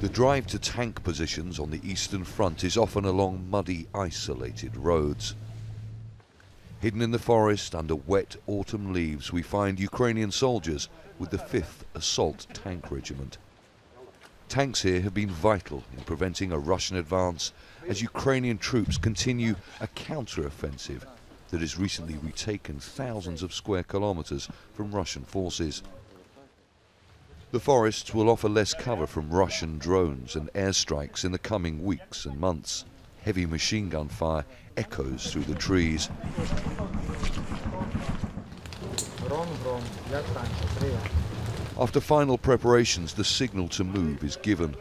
The drive to tank positions on the Eastern Front is often along muddy, isolated roads. Hidden in the forest under wet autumn leaves, we find Ukrainian soldiers with the 5th Assault Tank Regiment. Tanks here have been vital in preventing a Russian advance as Ukrainian troops continue a counteroffensive that has recently retaken thousands of square kilometers from Russian forces. The forests will offer less cover from Russian drones and airstrikes in the coming weeks and months. Heavy machine gun fire echoes through the trees. After final preparations, the signal to move is given.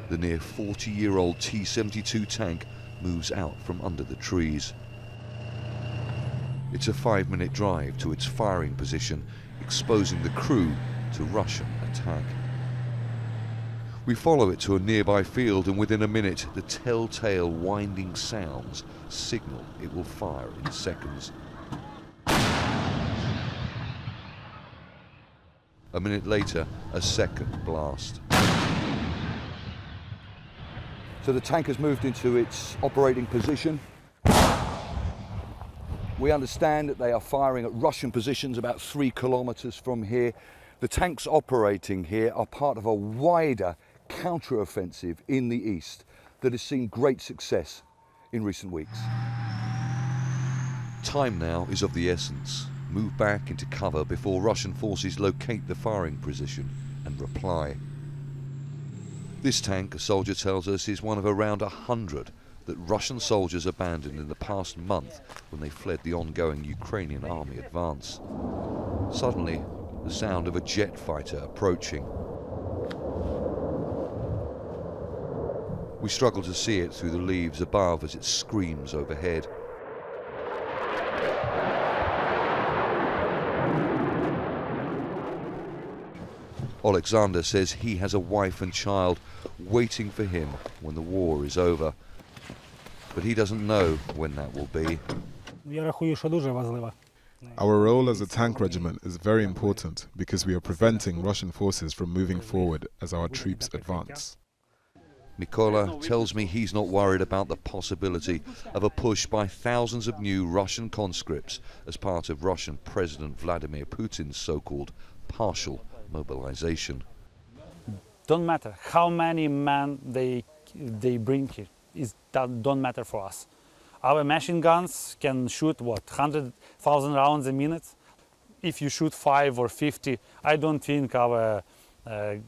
The near 40-year-old T-72 tank moves out from under the trees. It's a 5-minute drive to its firing position, exposing the crew to Russian attack. We follow it to a nearby field, and within a minute, the telltale winding sounds signal it will fire in seconds. A minute later, a second blast. So the tank has moved into its operating position. We understand that they are firing at Russian positions about 3 kilometers from here. The tanks operating here are part of a wider counteroffensive in the east that has seen great success in recent weeks. Time now is of the essence. Move back into cover before Russian forces locate the firing position and reply. This tank, a soldier tells us, is one of around 100 that Russian soldiers abandoned in the past month when they fled the ongoing Ukrainian army advance. Suddenly, the sound of a jet fighter approaching. We struggle to see it through the leaves above as it screams overhead. Alexander says he has a wife and child waiting for him when the war is over. But he doesn't know when that will be. Our role as a tank regiment is very important because we are preventing Russian forces from moving forward as our troops advance. Mikola tells me he's not worried about the possibility of a push by thousands of new Russian conscripts as part of Russian President Vladimir Putin's so-called partial mobilization. Don't matter how many men they bring here. That don't matter for us. Our machine guns can shoot, 100,000 rounds a minute? If you shoot 5 or 50, I don't think our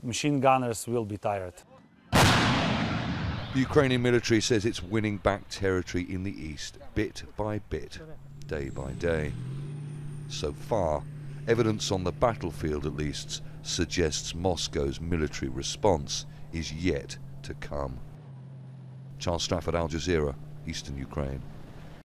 machine gunners will be tired. The Ukrainian military says it's winning back territory in the east, bit by bit, day by day. So far, evidence on the battlefield at least suggests Moscow's military response is yet to come. Stratford, Jazeera, Eastern Ukraine.